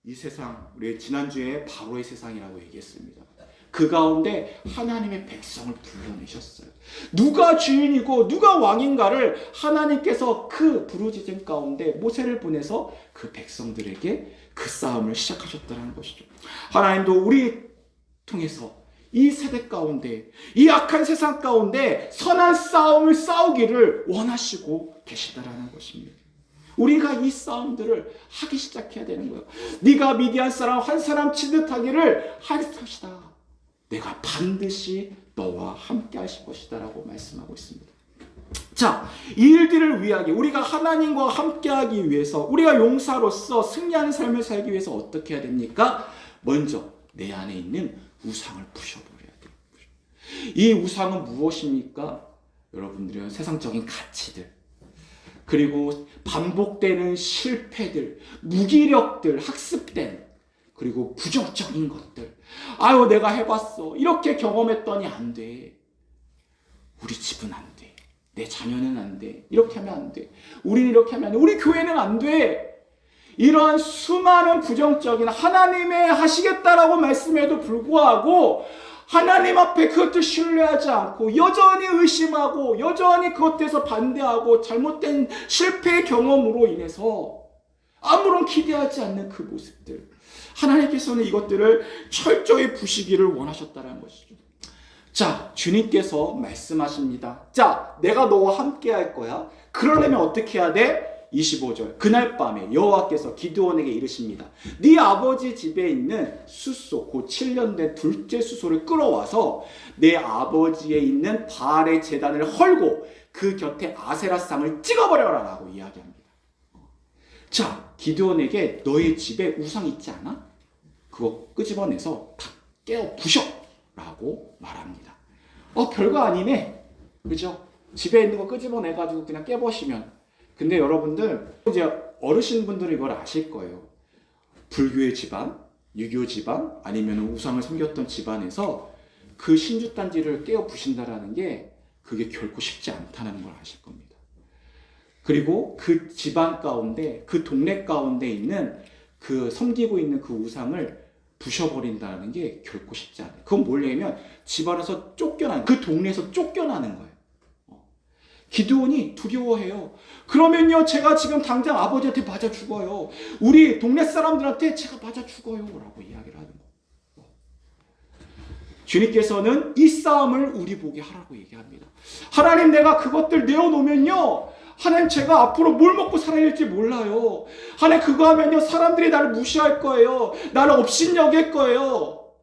이 세상, 우리 지난주에 바로의 세상이라고 얘기했습니다. 그 가운데 하나님의 백성을 불러내셨어요. 누가 주인이고 누가 왕인가를 하나님께서 그 부르짖음 가운데 모세를 보내서 그 백성들에게 그 싸움을 시작하셨다는 것이죠. 하나님도 우리 통해서 이 세대 가운데, 이 악한 세상 가운데 선한 싸움을 싸우기를 원하시고 계시다라는 것입니다. 우리가 이 싸움들을 하기 시작해야 되는 거예요. 네가 미디안 사람 한 사람 치듯 하기를 할 것이다. 내가 반드시 너와 함께 하실 것이다 라고 말씀하고 있습니다. 자, 이 일들을 위하기, 우리가 하나님과 함께 하기 위해서, 우리가 용사로서 승리하는 삶을 살기 위해서 어떻게 해야 됩니까? 먼저 내 안에 있는 우상을 부셔버려야 돼요. 이 우상은 무엇입니까? 여러분들은 세상적인 가치들, 그리고 반복되는 실패들, 무기력들, 학습된, 그리고 부정적인 것들. 아유, 내가 해봤어. 이렇게 경험했더니 안 돼. 우리 집은 안 돼. 내 자녀는 안 돼. 이렇게 하면 안 돼. 우리는 이렇게 하면 안 돼. 우리 교회는 안 돼. 이런 수많은 부정적인, 하나님의 하시겠다라고 말씀에도 불구하고 하나님 앞에 그것도 신뢰하지 않고 여전히 의심하고 여전히 그것에서 반대하고 잘못된 실패의 경험으로 인해서 아무런 기대하지 않는 그 모습들, 하나님께서는 이것들을 철저히 부시기를 원하셨다는 것이죠. 자, 주님께서 말씀하십니다. 자, 내가 너와 함께 할 거야. 그러려면 어떻게 해야 돼? 25절. 그날 밤에 여호와께서 기드온에게 이르십니다. 네 아버지 집에 있는 숫소, 곧 7년 된 둘째 숫소를 끌어와서 내 아버지에 있는 바알의 제단을 헐고 그 곁에 아세라상을 찍어버려라 라고 이야기합니다. 자, 기드온에게 너의 집에 우상 있지 않아? 그거 끄집어내서 다 깨어 부셔 라고 말합니다. 별거 아니네. 그죠? 집에 있는 거 끄집어내가지고 그냥 깨버시면. 근데 여러분들, 이제 어르신분들은 이걸 아실 거예요. 불교의 집안, 유교 집안, 아니면 우상을 섬겼던 집안에서 그 신주단지를 깨어 부신다라는 게 그게 결코 쉽지 않다는 걸 아실 겁니다. 그리고 그 집안 가운데, 그 동네 가운데 있는 그 섬기고 있는 그 우상을 부셔버린다는 게 결코 쉽지 않아요. 그건 뭐냐면 집안에서 쫓겨나는, 그 동네에서 쫓겨나는 거예요. 기드온이 두려워해요. 그러면요, 제가 지금 당장 아버지한테 맞아 죽어요. 우리 동네 사람들한테 제가 맞아 죽어요. 라고 이야기를 하는 거예요. 주님께서는 이 싸움을 우리 보게 하라고 얘기합니다. 하나님, 내가 그것들 내어놓으면요, 하나님, 제가 앞으로 뭘 먹고 살아야 할지 몰라요. 하나님, 그거 하면요, 사람들이 나를 무시할 거예요. 나를 업신여길 거예요.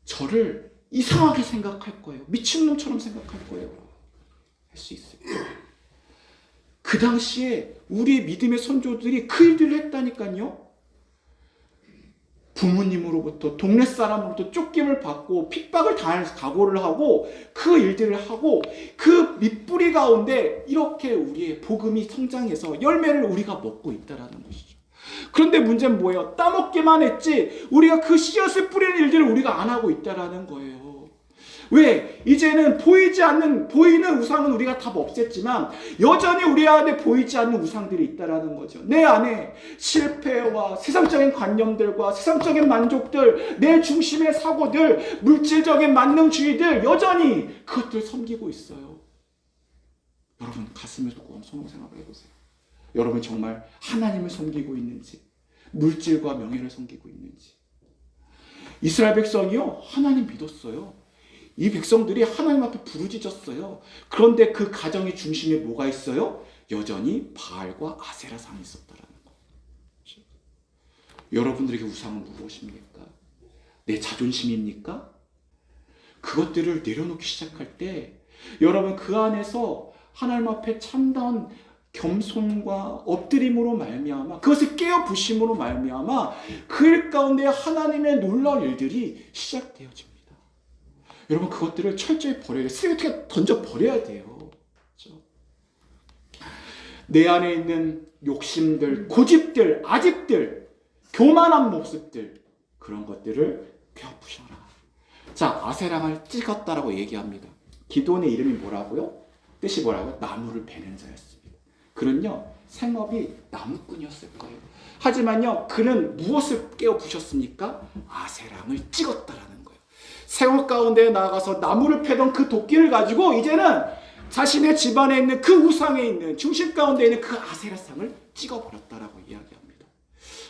저를 이상하게 생각할 거예요. 미친놈처럼 생각할 거예요. 할 수 있어요. 그 당시에 우리의 믿음의 선조들이 그 일들을 했다니까요. 부모님으로부터, 동네 사람으로부터 쫓김을 받고 핍박을 당할 각오를 하고 그 일들을 하고 그 밑뿌리 가운데 이렇게 우리의 복음이 성장해서 열매를 우리가 먹고 있다는 것이죠. 그런데 문제는 뭐예요? 따먹기만 했지 우리가 그 씨앗을 뿌리는 일들을 우리가 안 하고 있다는 거예요. 왜? 이제는 보이는 우상은 우리가 다 없앴지만 여전히 우리 안에 보이지 않는 우상들이 있다라는 거죠. 내 안에 실패와 세상적인 관념들과 세상적인 만족들, 내 중심의 사고들, 물질적인 만능주의들, 여전히 그것들 섬기고 있어요. 여러분, 가슴을 꼭 손으로 생각을 해보세요. 여러분 정말 하나님을 섬기고 있는지, 물질과 명예를 섬기고 있는지. 이스라엘 백성이요, 하나님 믿었어요. 이 백성들이 하나님 앞에 부르짖었어요. 그런데 그 가정의 중심에 뭐가 있어요? 여전히 바알과 아세라상이 있었다라는 거. 여러분들에게 우상은 무엇입니까? 내 자존심입니까? 그것들을 내려놓기 시작할 때 여러분 그 안에서 하나님 앞에 참다운 겸손과 엎드림으로 말미암아, 그것을 깨어 부심으로 말미암아 그 일 가운데 하나님의 놀라운 일들이 시작되어집니다. 여러분 그것들을 철저히 버려야 돼요. 쓰레기통에 던져 버려야 돼요. 그렇죠? 내 안에 있는 욕심들, 고집들, 아집들, 교만한 모습들, 그런 것들을 펴부셔라. 자, 아세랑을 찍었다라고 얘기합니다. 기드온의 이름이 뭐라고요? 뜻이 뭐라고요? 나무를 베는 자였습니다. 그는요 생업이 나무꾼이었을 거예요. 하지만요, 그는 무엇을 깨어 부셨습니까? 아세랑을 찍었다라는 거예요. 생활 가운데 나아가서 나무를 패던 그 도끼를 가지고 이제는 자신의 집안에 있는 그 우상에 있는 중심 가운데 있는 그 아세라상을 찍어버렸다라고 이야기합니다.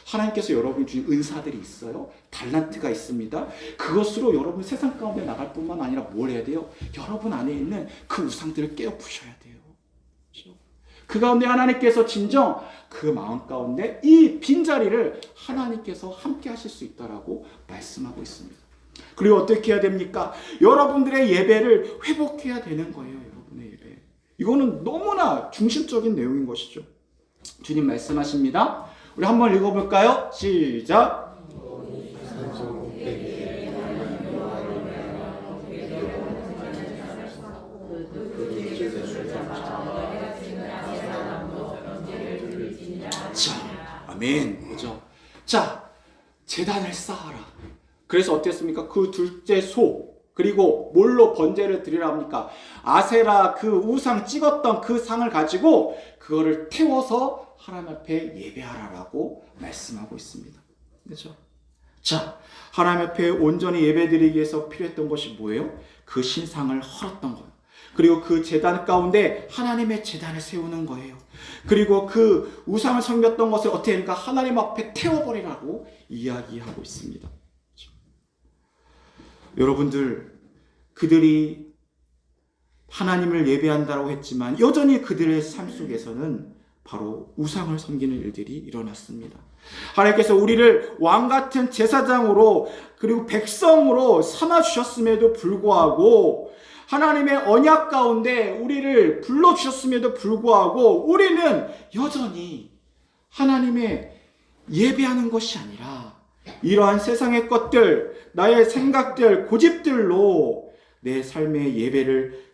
하나님께서 여러분이 주신 은사들이 있어요. 달란트가 있습니다. 그것으로 여러분 세상 가운데 나갈 뿐만 아니라 뭘 해야 돼요? 여러분 안에 있는 그 우상들을 깨어 부셔야 돼요. 그렇죠? 그 가운데 하나님께서 진정 그 마음 가운데 이 빈자리를 하나님께서 함께 하실 수 있다라고 말씀하고 있습니다. 그리고 어떻게 해야 됩니까? 여러분들의 예배를 회복해야 되는 거예요. 여러분의 예배. 이거는 너무나 중심적인 내용인 것이죠. 주님 말씀하십니다. 우리 한번 읽어볼까요? 시작. 자, 아멘. 그죠? 자, 제단을 쌓아라. 그래서 어땠습니까? 그 둘째 소, 그리고 뭘로 번제를 드리라 합니까? 아세라 그 우상 찍었던 그 상을 가지고 그거를 태워서 하나님 앞에 예배하라라고 말씀하고 있습니다. 그렇죠? 자, 하나님 앞에 온전히 예배드리기 위해서 필요했던 것이 뭐예요? 그 신상을 헐었던 거예요. 그리고 그 제단 가운데 하나님의 제단을 세우는 거예요. 그리고 그 우상을 섬겼던 것을 어떻게 하니까 하나님 앞에 태워버리라고 이야기하고 있습니다. 그렇죠? 여러분들, 그들이 하나님을 예배한다고 했지만 여전히 그들의 삶 속에서는 바로 우상을 섬기는 일들이 일어났습니다. 하나님께서 우리를 왕같은 제사장으로 그리고 백성으로 삼아주셨음에도 불구하고 하나님의 언약 가운데 우리를 불러주셨음에도 불구하고 우리는 여전히 하나님의 예배하는 것이 아니라 이러한 세상의 것들, 나의 생각들, 고집들로 내 삶의 예배를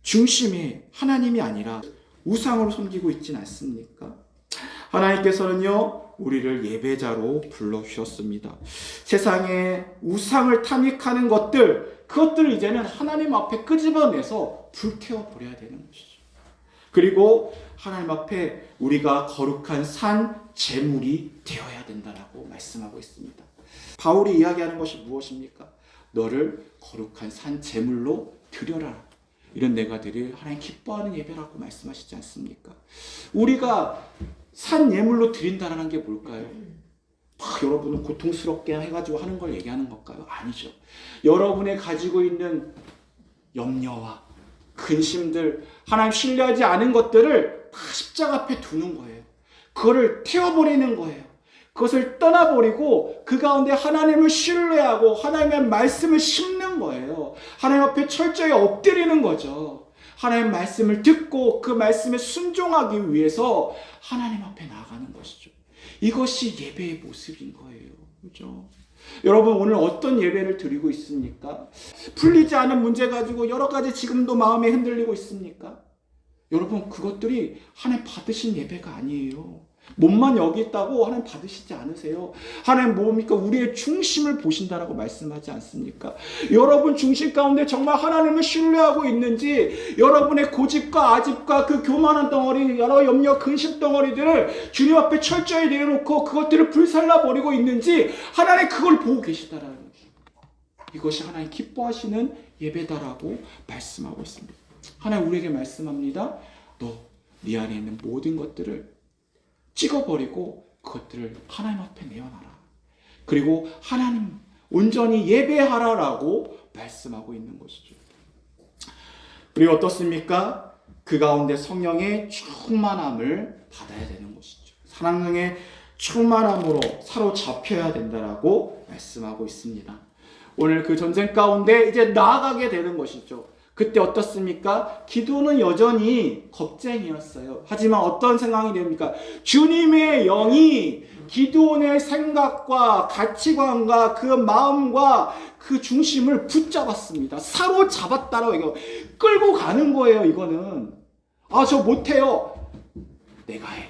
중심에 하나님이 아니라 우상으로 섬기고 있진 않습니까? 하나님께서는요, 우리를 예배자로 불러주셨습니다. 세상에 우상을 탐닉하는 것들, 그것들을 이제는 하나님 앞에 끄집어내서 불태워버려야 되는 것이죠. 그리고 하나님 앞에 우리가 거룩한 산 제물이 되어야 된다라고 말씀하고 있습니다. 바울이 이야기하는 것이 무엇입니까? 너를 거룩한 산 제물로 드려라. 이런 내가 드릴 하나님 기뻐하는 예배라고 말씀하시지 않습니까? 우리가 산 예물로 드린다는 게 뭘까요? 여러분은 고통스럽게 해가지고 하는 걸 얘기하는 걸까요? 아니죠. 여러분의 가지고 있는 염려와 근심들, 하나님 신뢰하지 않은 것들을 다 십자가 앞에 두는 거예요. 그거를 태워버리는 거예요. 그것을 떠나버리고 그 가운데 하나님을 신뢰하고 하나님의 말씀을 심는 거예요. 하나님 앞에 철저히 엎드리는 거죠. 하나님의 말씀을 듣고 그 말씀에 순종하기 위해서 하나님 앞에 나아가는 것이죠. 이것이 예배의 모습인 거예요. 그렇죠? 여러분, 오늘 어떤 예배를 드리고 있습니까? 풀리지 않은 문제 가지고 여러 가지 지금도 마음이 흔들리고 있습니까? 여러분, 그것들이 하나님 받으신 예배가 아니에요. 몸만 여기 있다고 하나님 받으시지 않으세요. 하나님 뭡니까? 우리의 중심을 보신다라고 말씀하지 않습니까? 여러분 중심 가운데 정말 하나님을 신뢰하고 있는지, 여러분의 고집과 아집과 그 교만한 덩어리, 여러 염려 근심 덩어리들을 주님 앞에 철저히 내려놓고 그것들을 불살라버리고 있는지 하나님 그걸 보고 계시다라는 것이죠. 이것이 하나님 기뻐하시는 예배다라고 말씀하고 있습니다. 하나님 우리에게 말씀합니다. 너 네 안에 있는 모든 것들을 찍어버리고 그것들을 하나님 앞에 내어놔라. 그리고 하나님 온전히 예배하라라고 말씀하고 있는 것이죠. 그리고 어떻습니까? 그 가운데 성령의 충만함을 받아야 되는 것이죠. 성령의 충만함으로 사로잡혀야 된다라고 말씀하고 있습니다. 오늘 그 전쟁 가운데 이제 나아가게 되는 것이죠. 그때 어떻습니까? 기도는 여전히 겁쟁이였어요. 하지만 어떤 생각이 됩니까? 주님의 영이 기도원의 생각과 가치관과 그 마음과 그 중심을 붙잡았습니다. 사로잡았다라고 이거 끌고 가는 거예요. 이거는 저 못해요. 내가 해.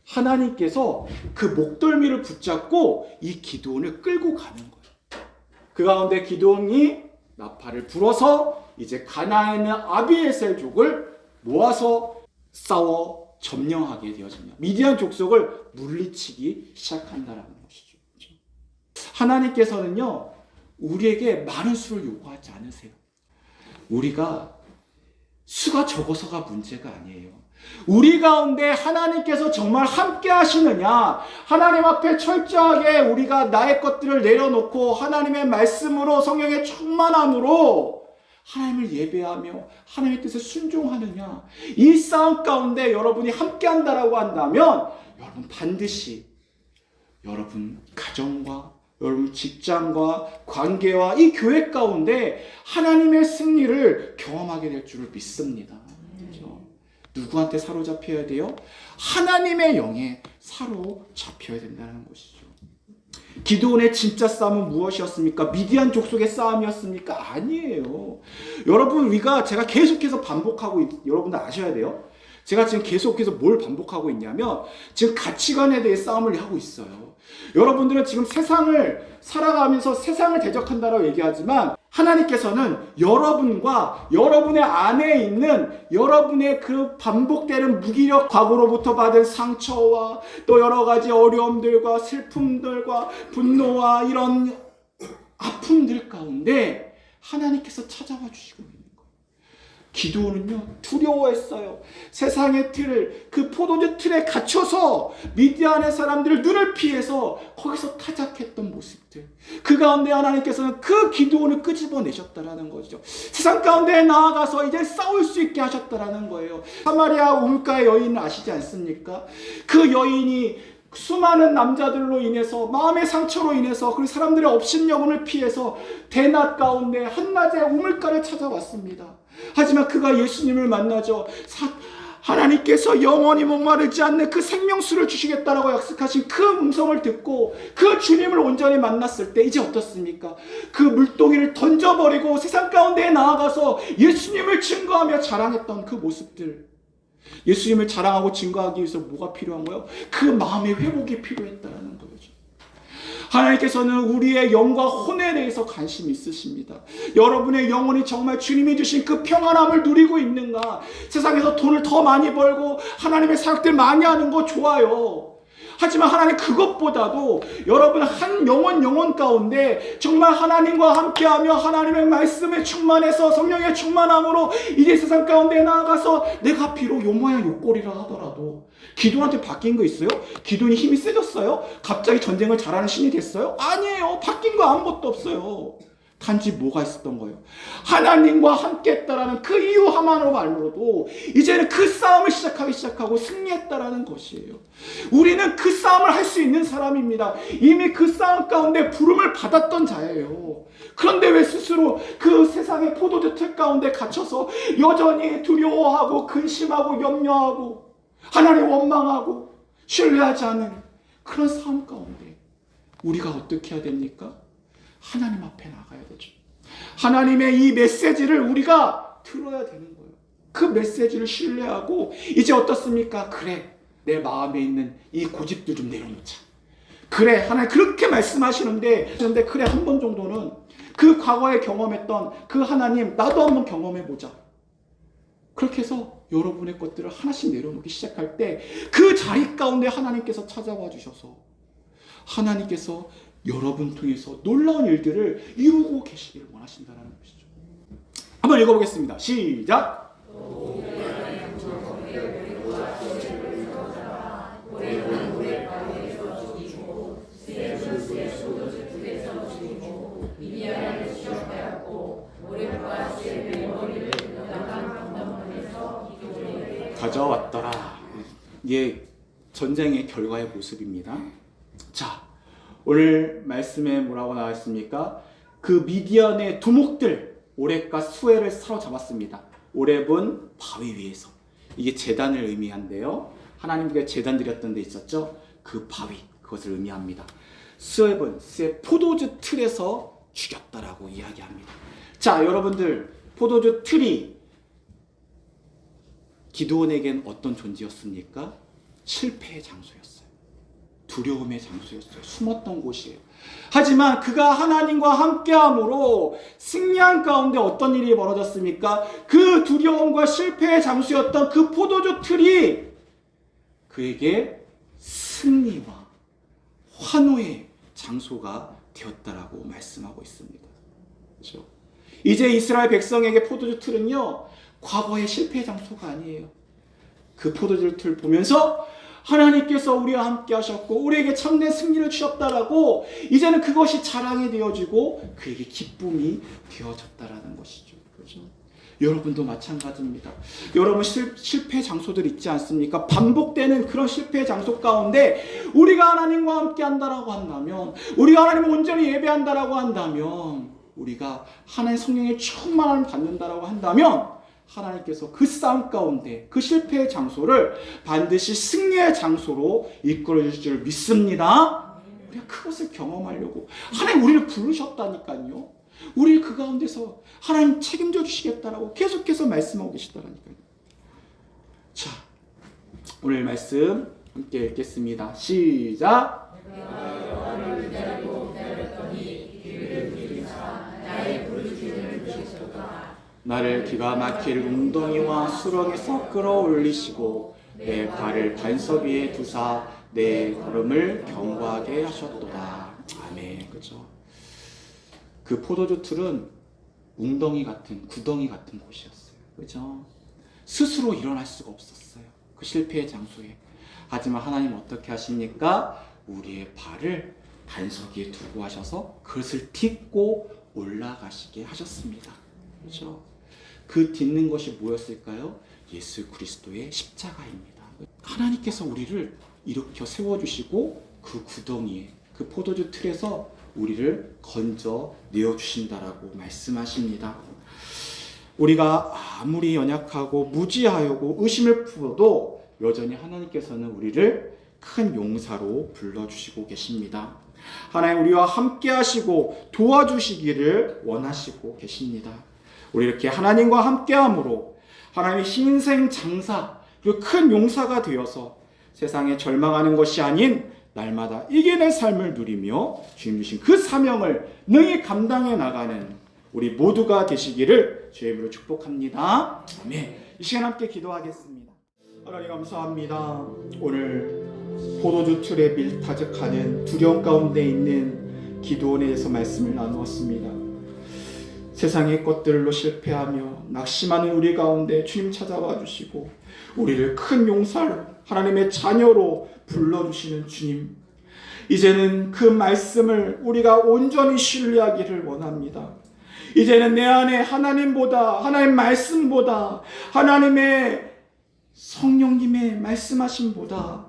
하나님께서 그 목덜미를 붙잡고 이 기도원을 끌고 가는 거예요. 그 가운데 기도원이 나팔을 불어서 이제 가나안에 있는 아비에셀족을 모아서 싸워 점령하게 되어집니다. 미디안 족속을 물리치기 시작한다라는 것이죠. 하나님께서는요, 우리에게 많은 수를 요구하지 않으세요. 우리가 수가 적어서가 문제가 아니에요. 우리 가운데 하나님께서 정말 함께 하시느냐, 하나님 앞에 철저하게 우리가 나의 것들을 내려놓고 하나님의 말씀으로, 성령의 충만함으로 하나님을 예배하며 하나님의 뜻에 순종하느냐, 이 싸움 가운데 여러분이 함께 한다라고 한다면 여러분 반드시 여러분 가정과 여러분 직장과 관계와 이 교회 가운데 하나님의 승리를 경험하게 될 줄을 믿습니다. 그렇죠? 누구한테 사로잡혀야 돼요? 하나님의 영에 사로잡혀야 된다는 것이죠. 기드온의 진짜 싸움은 무엇이었습니까? 미디안 족속의 싸움이었습니까? 아니에요. 여러분, 우리가 제가 계속해서 반복하고 여러분들 아셔야 돼요. 제가 지금 계속해서 뭘 반복하고 있냐면 지금 가치관에 대해 싸움을 하고 있어요. 여러분들은 지금 세상을 살아가면서 세상을 대적한다라고 얘기하지만 하나님께서는 여러분과 여러분의 안에 있는 여러분의 그 반복되는 무기력 과거로부터 받은 상처와 또 여러 가지 어려움들과 슬픔들과 분노와 이런 아픔들 가운데 하나님께서 찾아와 주시고 있는 거예요. 기드온은요, 두려워했어요. 세상의 틀을, 그 포도주 틀에 갇혀서 미디안의 사람들을 눈을 피해서 거기서 타작했던 모습들, 그 가운데 하나님께서는 그 기드온을 끄집어내셨다라는 거죠. 세상 가운데 나아가서 이제 싸울 수 있게 하셨다라는 거예요. 사마리아 우물가의 여인을 아시지 않습니까? 그 여인이 수많은 남자들로 인해서, 마음의 상처로 인해서, 그리고 사람들의 업신여금을 피해서 대낮 가운데 한낮에 우물가를 찾아왔습니다. 하지만 그가 예수님을 만나죠. 하나님께서 영원히 목마르지 않는 그 생명수를 주시겠다라고 약속하신 그 음성을 듣고 그 주님을 온전히 만났을 때 이제 어떻습니까? 그 물동이를 던져버리고 세상 가운데 나아가서 예수님을 증거하며 자랑했던 그 모습들, 예수님을 자랑하고 증거하기 위해서 뭐가 필요한 거예요? 그 마음의 회복이 필요했다는 거죠. 하나님께서는 우리의 영과 혼에 대해서 관심이 있으십니다. 여러분의 영혼이 정말 주님이 주신 그 평안함을 누리고 있는가? 세상에서 돈을 더 많이 벌고 하나님의 사역들 많이 하는 거 좋아요. 하지만 하나님 그것보다도 여러분 한 영혼 가운데 정말 하나님과 함께하며 하나님의 말씀에 충만해서 성령의 충만함으로 이제 세상 가운데 나아가서 내가 비록 요 모양 요 꼴이라 하더라도 기도한테 바뀐 거 있어요? 기도니 힘이 세졌어요? 갑자기 전쟁을 잘하는 신이 됐어요? 아니에요. 바뀐 거 아무것도 없어요. 단지 뭐가 있었던 거예요? 하나님과 함께 했다라는 그 이유 하나만으로도 이제는 그 싸움을 시작하고 승리했다라는 것이에요. 우리는 그 싸움을 할 수 있는 사람입니다. 이미 그 싸움 가운데 부름을 받았던 자예요. 그런데 왜 스스로 그 세상의 포도주 틀 가운데 갇혀서 여전히 두려워하고 근심하고 염려하고 하나님 원망하고 신뢰하지 않은 그런 싸움 가운데 우리가 어떻게 해야 됩니까? 하나님 앞에 나가야 되죠. 하나님의 이 메시지를 우리가 들어야 되는 거예요. 그 메시지를 신뢰하고 이제 어떻습니까? 그래, 내 마음에 있는 이 고집들 좀 내려놓자. 그래, 하나님 그렇게 말씀하시는데 그래, 한 번 정도는 그 과거에 경험했던 그 하나님 나도 한번 경험해보자. 그렇게 해서 여러분의 것들을 하나씩 내려놓기 시작할 때 그 자리 가운데 하나님께서 찾아와 주셔서 하나님께서 여러분 통해서 놀라운 일들을 이루고 계시기를 원하신다는 것이죠. 한번 읽어보겠습니다. 시작! 가져왔더라. 이게 전쟁의 결과의 모습입니다. 자, 오늘 말씀에 뭐라고 나왔습니까? 그 미디안의 두목들 오렙과 수엘을 사로잡았습니다. 오렙은 바위 위에서, 이게 제단을 의미한데요. 하나님께 제단 드렸던 데 있었죠? 그 바위, 그것을 의미합니다. 수엘은 포도주 틀에서 죽였다라고 이야기합니다. 자, 여러분들, 포도주 틀이 기드온에겐 어떤 존재였습니까? 실패의 장소였어요. 두려움의 장소였어요. 숨었던 곳이에요. 하지만 그가 하나님과 함께함으로 승리한 가운데 어떤 일이 벌어졌습니까? 그 두려움과 실패의 장소였던 그 포도주 틀이 그에게 승리와 환호의 장소가 되었다라고 말씀하고 있습니다. 그렇죠? 이제 이스라엘 백성에게 포도주 틀은요, 과거의 실패 장소가 아니에요. 그 포도주 틀 보면서 하나님께서 우리와 함께 하셨고 우리에게 참된 승리를 주셨다라고 이제는 그것이 자랑이 되어지고 그에게 기쁨이 되어졌다라는 것이죠. 그렇죠? 여러분도 마찬가지입니다. 여러분 실패 장소들 있지 않습니까? 반복되는 그런 실패 장소 가운데 우리가 하나님과 함께 한다라고 한다면, 우리가 하나님을 온전히 예배한다라고 한다면, 우리가 하나님의 성령의 충만함을 받는다라고 한다면 하나님께서 그 싸움 가운데 그 실패의 장소를 반드시 승리의 장소로 이끌어 주실 줄 믿습니다. 우리가 그것을 경험하려고 하나님 우리를 부르셨다니까요. 우리 그 가운데서 하나님 책임져 주시겠다라고 계속해서 말씀하고 계시더라니까요. 자, 오늘 말씀 함께 읽겠습니다. 시작. 나를 기가 막힐 웅덩이와 수렁에서 끌어올리시고 내 발을 반석 위에 두사 내 걸음을 견고하게 하셨도다. 아멘. 그렇죠? 그 포도주 틀은 웅덩이 같은, 구덩이 같은 곳이었어요. 그렇죠? 스스로 일어날 수가 없었어요. 그 실패의 장소에. 하지만 하나님 어떻게 하십니까? 우리의 발을 반석 위에 두고 하셔서 그것을 딛고 올라가시게 하셨습니다. 그렇죠? 그 딛는 것이 뭐였을까요? 예수 그리스도의 십자가입니다. 하나님께서 우리를 일으켜 세워주시고 그 구덩이에, 그 포도주 틀에서 우리를 건져 내어주신다라고 말씀하십니다. 우리가 아무리 연약하고 무지하고 의심을 풀어도 여전히 하나님께서는 우리를 큰 용사로 불러주시고 계십니다. 하나님 우리와 함께 하시고 도와주시기를 원하시고 계십니다. 우리 이렇게 하나님과 함께함으로 하나님의 신생 장사 그리고 큰 용사가 되어서 세상에 절망하는 것이 아닌 날마다 이기는 삶을 누리며 주님 주신 그 사명을 능히 감당해 나가는 우리 모두가 되시기를 주의 이름으로 축복합니다. 아멘. 이 시간 함께 기도하겠습니다. 하나님 감사합니다. 오늘 포도주 틀에 밀타적하는 두려움 가운데 있는 기도원에 대해서 말씀을 나누었습니다. 세상의 것들로 실패하며 낙심하는 우리 가운데 주님 찾아와 주시고 우리를 큰 용사로 하나님의 자녀로 불러주시는 주님, 이제는 그 말씀을 우리가 온전히 신뢰하기를 원합니다. 이제는 내 안에 하나님보다, 하나님 말씀보다, 하나님의 성령님의 말씀하심보다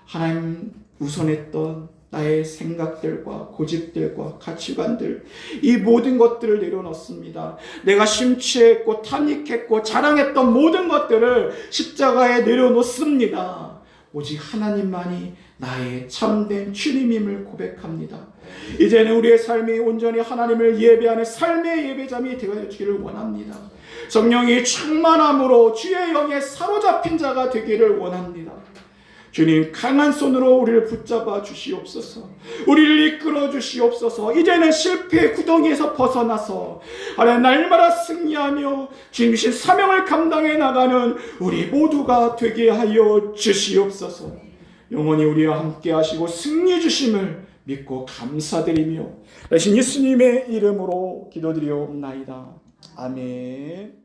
하나님 우선했던 나의 생각들과 고집들과 가치관들, 이 모든 것들을 내려놓습니다. 내가 심취했고 탐닉했고 자랑했던 모든 것들을 십자가에 내려놓습니다. 오직 하나님만이 나의 참된 주님임을 고백합니다. 이제는 우리의 삶이 온전히 하나님을 예배하는 삶의 예배자이 되어주기를 원합니다. 성령이 충만함으로 주의 영에 사로잡힌 자가 되기를 원합니다. 주님 강한 손으로 우리를 붙잡아 주시옵소서. 우리를 이끌어 주시옵소서. 이제는 실패의 구덩이에서 벗어나서 하나님 날마다 승리하며 주님이신 사명을 감당해 나가는 우리 모두가 되게 하여 주시옵소서. 영원히 우리와 함께 하시고 승리 주심을 믿고 감사드리며 대신 예수님의 이름으로 기도드리옵나이다. 아멘.